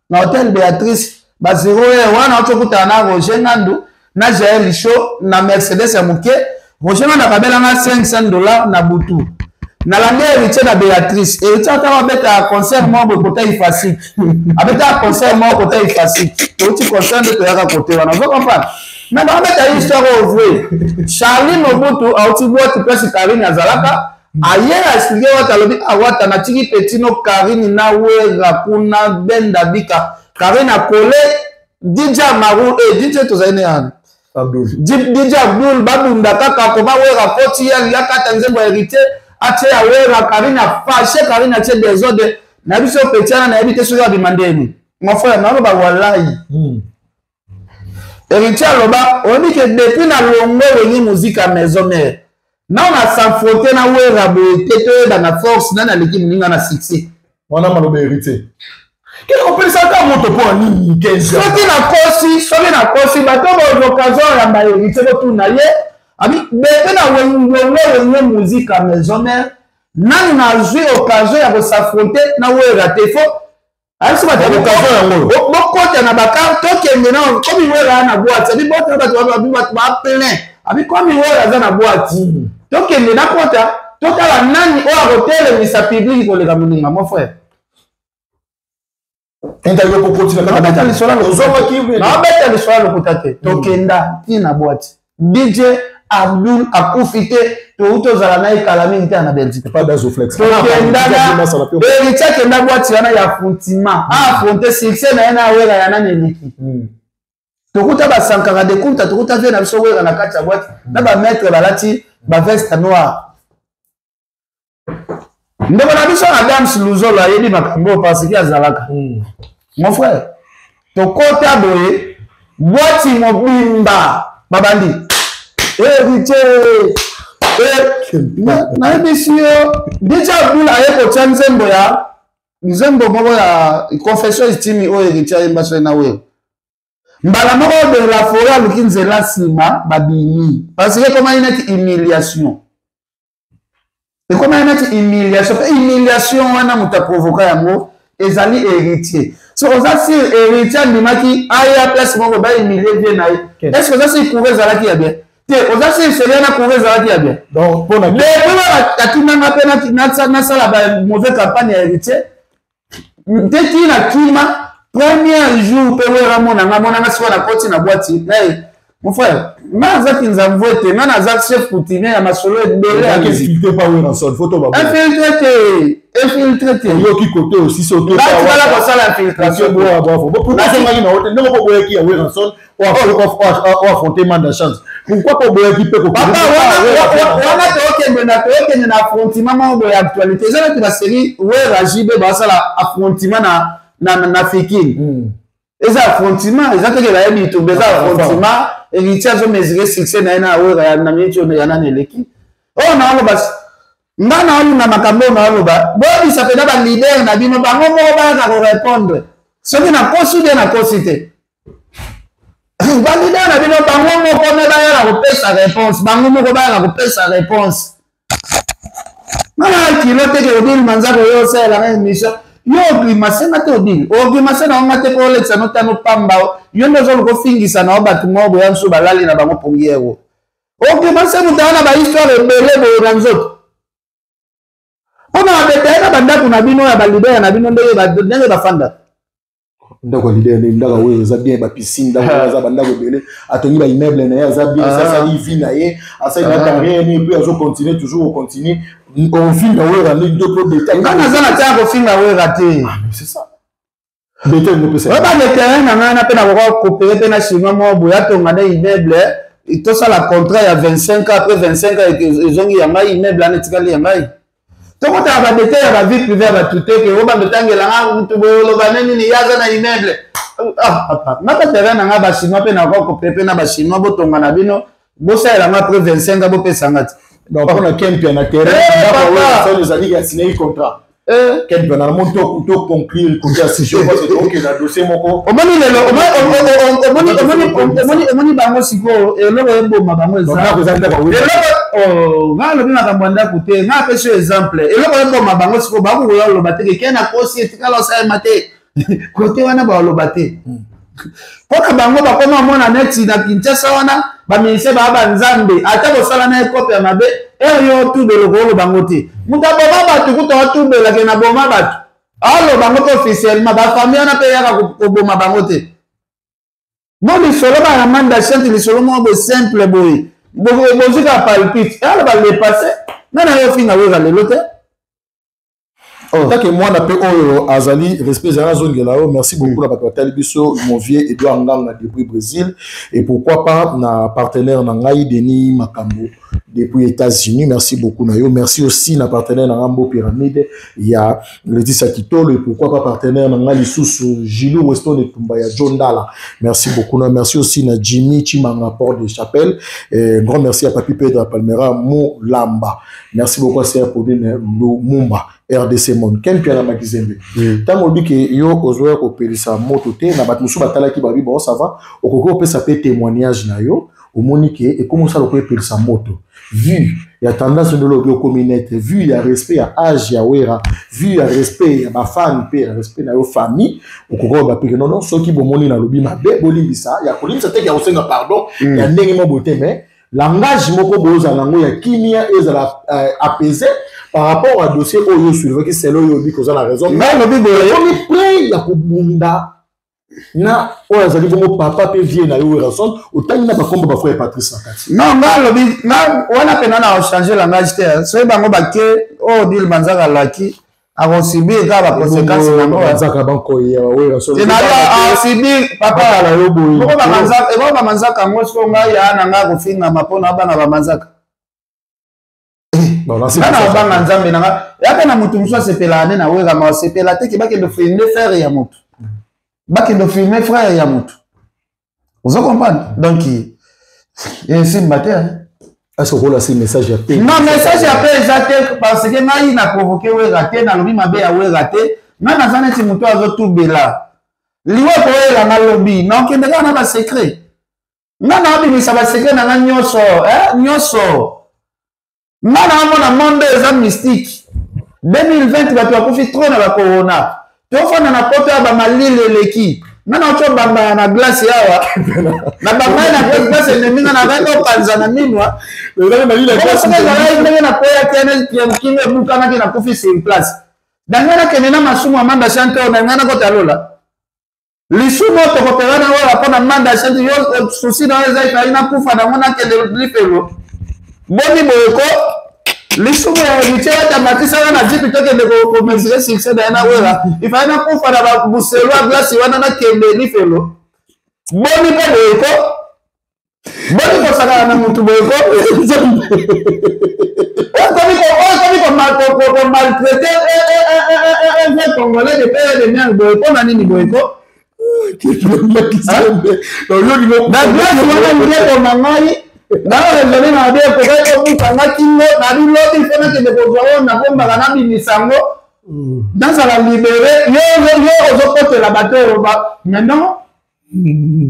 na hôtel Béatrice ba 0 wana otokuta na Roger Ngandu na Jaël Licho na Mercedes ya muke Roger na kabela na $500 na butu na la héritier na Béatrice héritier ta beta concert mo bo kota ifasik abeta concert mo kota ifasik to ti concert de ya côté wana vous comprendre mais dans beta histoire au vrai Charlie Mobutu a ti boîte presse Karine Azalaka aye asige wata lobi awata na tiki petino Karine na wera kuna benda bika Karine akole DJ Maru DJ tozaine yana DJ Abdul babunda kaka ko ba wera koti ya kata nzembo héritier ache ya wera Karine fâché Karine ache désordre na biso petiana na ebite so ya bimandeni mon frère na ba wallahi héritier loba on dit que depuis na longo wengi musique à maison mère na on a s'affronter na wera bo teto da na force na l'équipe ninga na succès wana maloba héritier quel appelle ça comme moto pour ni 15 soki na kosi bato bo occasion ya ba héritier ko tuna ye abi bebe na wengi musique à maison mère nani na jouer occasion ya ko s'affronter na wera te fo asi ba occasion yango bokota na baka tokende na comme wera na boîte abi bota ba plein abi comme wera za na boîte tokende na kota tokala nani o hotel misa public ko le kamuninga mon frère interview pour continuer na beta li sola lo kotate tokenda tina boîte DJ Abdul akufite to utozala na ikalami nte na Belgique pas d'azoflex héritier kenda boîte yana ya fontima affronter succès na yana wera yana neliki tokuta ba sankara de kuta tokuta vena biso wera na kati ya boîte na ba maître balati ba veste noire ndeko na biso Adams Luzolo ayebi makambo parce que azalaka mon frère tokota boye boîte mobimba babandi héritier na ebisio déjà Abdul ayeko tia nzembo moko ya confession istimi o héritier ayemba so na we mbala moko de la forêt aluki nzela nsima babimi parce que comme une humiliation et comme une humiliation wana muta provoquer yango ezali héritier so oza si héritier ndimaki aya place moko ba humilier bien na est-ce que ça c'est pour ezalaki ya bien te oza si seria na pour ezalaki ya bien donc pour na mais atinanga pe na sala ba mauvais campagne ya héritier te na kima premier jour pe wera monanga siko na koti na boîte hey mon frère, Mazak nous a voté, même Azak chef coutumier à ma solo et belé à infiltré pas Wilson, photo ba. Infiltré. Yo qui côté aussi sauté. Là tu vas là pour ça l'infiltration. Pourquoi ça m'a dit non pas boire qui à Wilson ou affronter man de chance. Pourquoi pas boire qui peut ko. Papa, on a na affrontement de l'actualité. Ça la série ouais Rajibe ba ça la affrontement na Fikine. Et ça affrontement, ils ont que la haine tout ça affrontement et ils tiennent mesurer succès na ouais na minute na na neleki. Oh na lo bas. Ngana na makambo na lo ba. Bo ça fait d'abord leader na bino ba ngo ba ka répondre. Ce qui n'a pas soudé na cosité. Ba leader na bino ba ngo ko na ba ya ko sa réponse. Ba ngo ko ba ya ko sa réponse. Mala ki lo te ke odil manzako yo c'est la même mission. Yo oglimase na te odili oglimase na onga te ko letsa no tano pamba yo ndozo ko fingisa na obatu mobo ya nso balali na bango pongiero oglimase mutana ba histoire ebele bo na nzoto ona betena bandako na bino ya balibere na bino ndenge bafanda ndako leader ne ndaka we za bien ba piscine ndako za bandako ebele atongi ba immeuble na ya za bien ça ça vie na ye asa na carrière ni puis azo continuer toujours continue on filme na we randi deux pro détail ngana za na tia ko filme na we raté c'est ça détail ne peut ça ba le terrain na pe na ko coopérer pe na chinois mo boya to ngana immeuble tout ça la contrat ya 25 ans après 25 ans ils ont yanga immeuble na tikali yanga to ko ta ba détail ba vie privée ba tout que o ba ndangela nga mutu bolo ba nini ni yaza na immeuble papa na ka terrain na nga ba chinois pe na ko coopérer na ba chinois botonga na bino bo ça la après 25 ans bo pe sangati. Donc, on a quelqu'un qui a terrain, on a dit qu'il a signé un contrat. Quelqu'un a monté au couteau conclure le contrat. Si je vois, c'est donc qu'il a dossier mon corps. On m'a bango siko et le bon ma bango nga le bina kambanda kuté nga pese exemple et le bon ma bango siko bango lo baté ke na kosi etikala sa maté côté wana ba lo baté. Pona bango ba koma mona net na Kinshasa wana ba ministre ba nzambe ata ko sala na copie mabe e yo tu de lo bango te muta baba ba tu ko tu be la ke na boma ba allo bango officiellement ba famille na pe ya ko boma bango te bon li solo ba na manda chante li solo mo be simple boy bo zika palpite allo ba le passer na yo finga we ga le lote. Tant que moi, on a Azali, respect à la zone de là-haut. Merci beaucoup, la patronne Bisso, mon vieux Edouard Nganga depuis Brésil. Et pourquoi pas, na partenaire Nangaï, Denis Makambo, depuis États-Unis. Merci beaucoup, Nayo. Merci aussi, na partenaire Nangambo Pyramide. Il y a Laetitia Kitolo. Et pourquoi pas, partenaire Nangali Soussou, Gilou Weston et Tumbaya, John Dalla. Merci beaucoup. Merci aussi, na Jimmy Chimanga Port de Chapelle. Et grand merci à Papi Pedro Palmera Moulamba. Merci beaucoup à Serre Podine Mumba. RDC Monde ken pia na makizembe tango bike yo ozoya ko pelisa moto te na bat musu batala ki babi bon ça va okoko pesa pe témoignage na yo omonike et comment ça le ko pelisa moto vu ya tendance de l'obio communauté vu ya respect ya âge ya wera vu ya respect ya ba fan pe ya respect na yo famille okoko ba peke non so ki bomoni na lobi mabe bolimbisa ya kolimisa te ya osenga pardon ya ndenge mo bote mais langage moko boza lango ya kimia ezala apaisé par rapport à dossier oyo soulevé que c'est là yo dit que ça la raison mais le bible on est prêt ya kubunda na oyo azali bongo papa pe vie na yo raison autant na ba komba ba frère Patrice Nakati non nga le bible na wana pena na changer langage te so bango ba ke o dil manzaka laki a subir ka ba conséquences na ngo manzaka banko ya oyo raison c'est na a subir papa la yo boyi ko ba manzaka e ba manzaka ngo so nga ya na nga ko finga mapona bana ba manzaka bon là c'est na banga nzambe nanga yaka na mutu muso sepela ne na wega ma sepela te ki bakendo filmer frère ya mutu bakendo filmer frère ya mutu vous comprenez donc c'est matin est-ce que là c'est message ya paix non message ya paix exact parce que ngai na provoquer wega te na lobi mabe ya wega te na na zane ti mutu azo tubela liwa ko wega na lobi na kende na ba secret na bimisa ba secret na nyoso nyoso Nana mona monde eza mystique 2020 bato bakufi trop na ba corona tofana na poto ya ba malile leki nana cho bamba na glace yawa na bamba na glace ne minga na vendo panza na minwa le na lile glace na poya tena kimwe buka na kina kufi sur place dangana kenena masumu amanda chanto na ngana ko talola lisumo tokopera na wala pona manda chanti yo souci na eza ina kufa na mona ke lipelo boni boyeko lisumo ya richela ta matisa na jipi toke de ko mesire succès na na wala ifa ina kufa na buselo a glace wana na kende lipelo boni boyeko boni ko saka na mutu boyeko ko maltraité un vrai congolais de père de mère boyeko na nini boyeko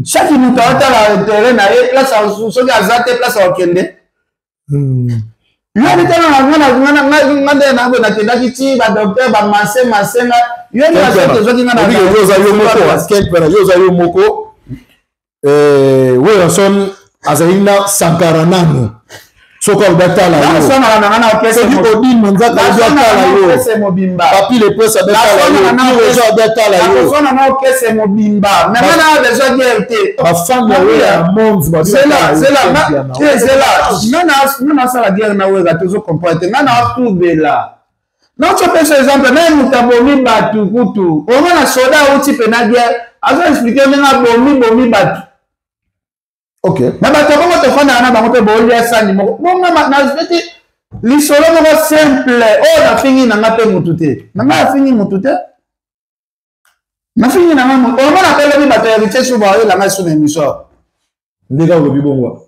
chaque minute la terrain place soki aza te place akende yo bitala ngana nakendaki ti badocteur bamase masenga yo yo moko Wilson azalina sankara nano soka udatala yo odin manzaka udatala yo papi le presse udatala yo sona na kese mobimba maintenant na besoin d'RT bafanga ya monde c'est là non ça la guerre na wega toujours comprendre na trouver là non tu peux par exemple même mutabomi batu kutu on a soda uti pena guerre azo expliquer menga bomi batu. Ok. Na bato ko to fana na bango pe bolia sani mo na zeti li solo mo simple na fingi na ngape mutute na ma fingi mutute na fingi na ma o na pele ni bato ya richesse ba yo la nga sune miso ndeka lo bibongwa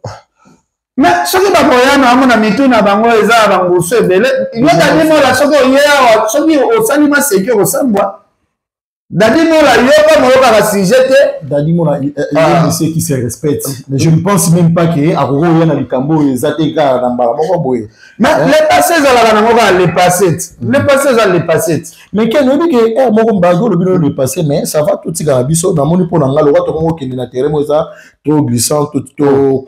mais soki ba koyana amona mituna bango eza bango so ebele yo ta dimo la soko yewa soki o sali ma sécurité o sambwa Dadimo la yoka moyoka la sujet Dadimo la monsieur qui se respecte mais je ne pense même pas que akoko yana likambo ezateka na mbala moko boye mais les passés za la moka les passés za les passés mais quel on dit que moko mbago le bino le passé mais ça va tout tika biso na moni pona ngalo wato ko kende na terrain moza trop glissant tout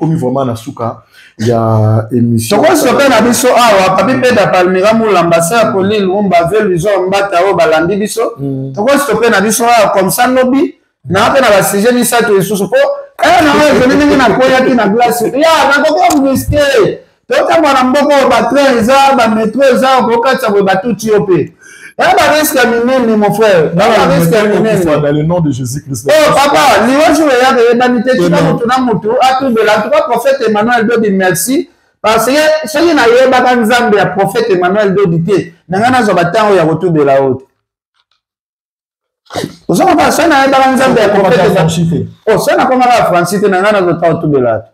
comme vraiment na suka ya émission toko sope na biso awa papi peda palmira mulambasa ko lile umba veluzo mbata o balandi biso toko sope na biso comme ça nobi na pe na ba sujet ni sa to isusu po na wewe nini na koya ki na glace ya na ko ko mistake tota mwana mboko ba train za ba métro za ko katsa bo batuti ope ba risque minene mon frère ba risque minene dans le nom de Jésus-Christ. Oh papa ni woju ya de banité tu na mutu atu de la toi prophète Emmanuel Dodi merci parce que ceux na yeba ka nzambe ya prophète Emmanuel Dodi te na ngana zo batango ya kotu de la haute. Ozo ba ça na yeba ka nzambe ya prophète oh ça na koma la Francis na ngana zo ta kotu de la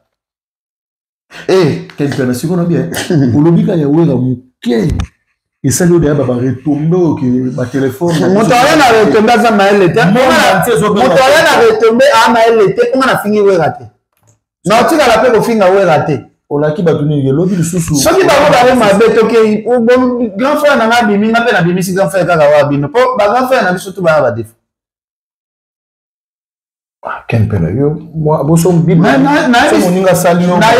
quelqu'un na siko na bien olobika ya wera muke et ça lui a retombé que ma téléphone motoya na retombé za maele te motoya na retombé a maele te kuma na fingi wera te na otika la pe ko finga wera te olaki batuni ke lobi lisusu soki ba ko ma beto ke grand frère na bimi na pe na bimi si grand frère kaka wa bino po ba grand frère na biso tu ba def quel pena yo moi boso bible na moninga salio na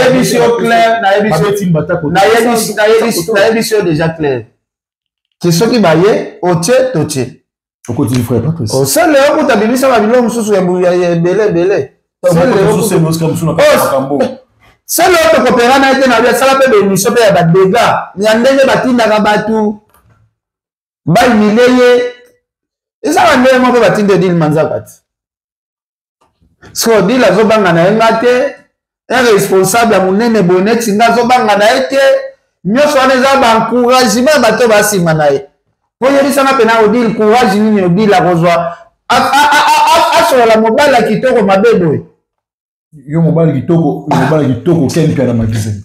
yebisio clair na yebisio déjà clair c'est ce qui baye otie totie au côté frère Patrice o sele o kuta bibisa ba bilo mususu ya belé sele o c'est nos comme suna kambo sele o to kopera na ete na bia sala pe be miso pe ya ba dega ya ndenge batinda ka batu ba mileye eza ba ndenge mo pe batinde dil manzakati so dila zo banga na engate un responsable munene boneti nga zo banga na ete nyoso aneza ba encouragement bato basima na ye po yebisa na pena odil courage nini odila kozwa asola mobala kitoko mabebo yo mobala kitoko ken kana magazine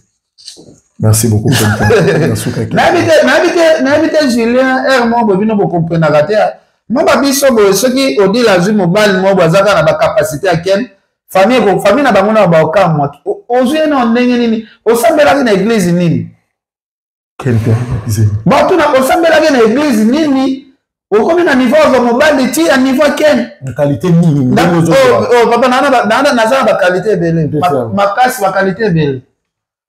merci beaucoup na habite Julien Hermon bobino bo comprendre raté moi biso bo soki odila zu mobile mo bazaka na ba capacité à ken famille na bango na ba okamwa ozwe na ndenge nini osambela na église nini quel père ba tu na osambela na église nini okomi na niveau za mobile ti à niveau ken qualité nini papa na za ba qualité belle makasi ba qualité belle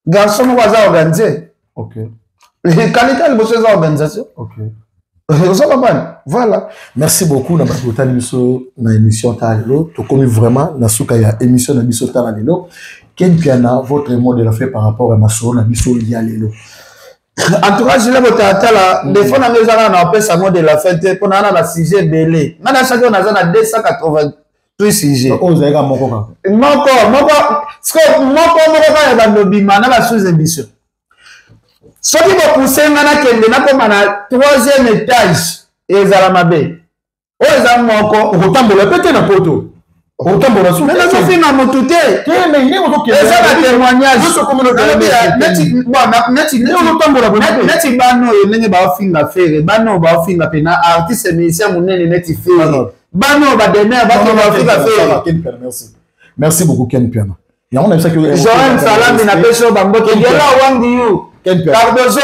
garçon mo za organiser OK qualité le bosse za organisation OK Voilà. Merci beaucoup na émission Talelo. Tu commis vraiment na souka ya émission na biso Talelo. Ken Piana, votre mot de la fait par rapport à Masso na biso Yalelo. En tout cas, je l'ai voté à Tala. Des fois, on a appelé ça mot de la fête pour la sujet belé. On a chacun on a 288 sujets. On a également moko. Sous-émission. Ce qui va pousser comme à 3e étage et Zalamabé. Oh, les amants, on retombe le pété dans le poteau. On retombe le sous. Mais là, je fais ma mototé. Mais il est au et ça, la témoignage. Je suis comme le merci beaucoup, Ken Piana. Joël Salam, il a fait chaud, Bambo, qui est là, Wandiou. Cardozo.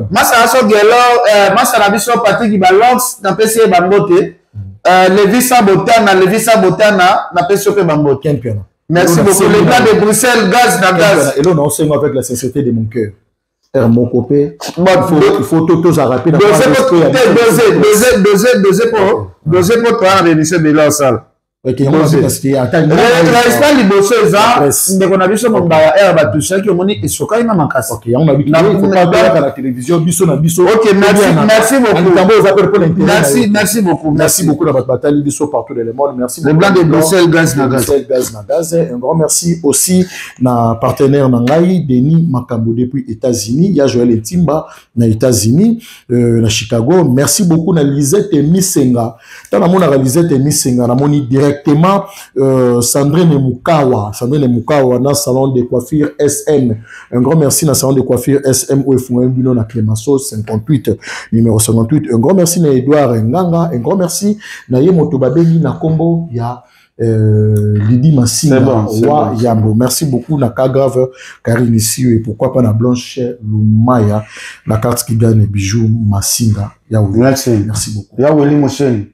Masaraso Gelo, Masarabiso Patrick Balance, n'a pas essayé Bambote. Levisa Botana, n'a pas essayé Bambote. Merci beaucoup. Les gars de Bruxelles, gaz, na gaz. Et là, on enseigne avec la sincérité de mon cœur. Mon copain, il faut tout arrêter. Doser pour toi, l'émission de la salle. Ok, on va parce qu'il y a un temps. On a vu ce monde à Batoucha qui ont mis et Soka, il m'a manqué. Ok, on a vu qu'il faut pas voir à la télévision, Bisso na Bisso. Ok, merci beaucoup. Merci beaucoup. Merci beaucoup dans votre bataille, Bisso partout dans le monde. Merci beaucoup. Les blancs de Bruxelles, gaz na gaz. Un grand merci aussi na partenaire Nangai, Denis Makambo depuis États-Unis. Il y a Joël Etimba na États-Unis, na Chicago. Merci beaucoup na Lisette Misenga. Tant na mon Lisette Misenga, na moni directement Sandrine Mukawa dans le salon de coiffure SM. Un grand merci dans le salon de coiffure SM où est un bilan à Clémenceau 58 numéro 58. Un grand merci à Edouard Nganga. Un grand merci à Yemoto Babeli na Kombo ya Lydie Massinga wa Yambo. Merci beaucoup na Kagrave Karine ici et pourquoi pas na Blanche Lumaya la carte qui gagne bijou Massinga. Merci beaucoup. Ya Weli Mosheni.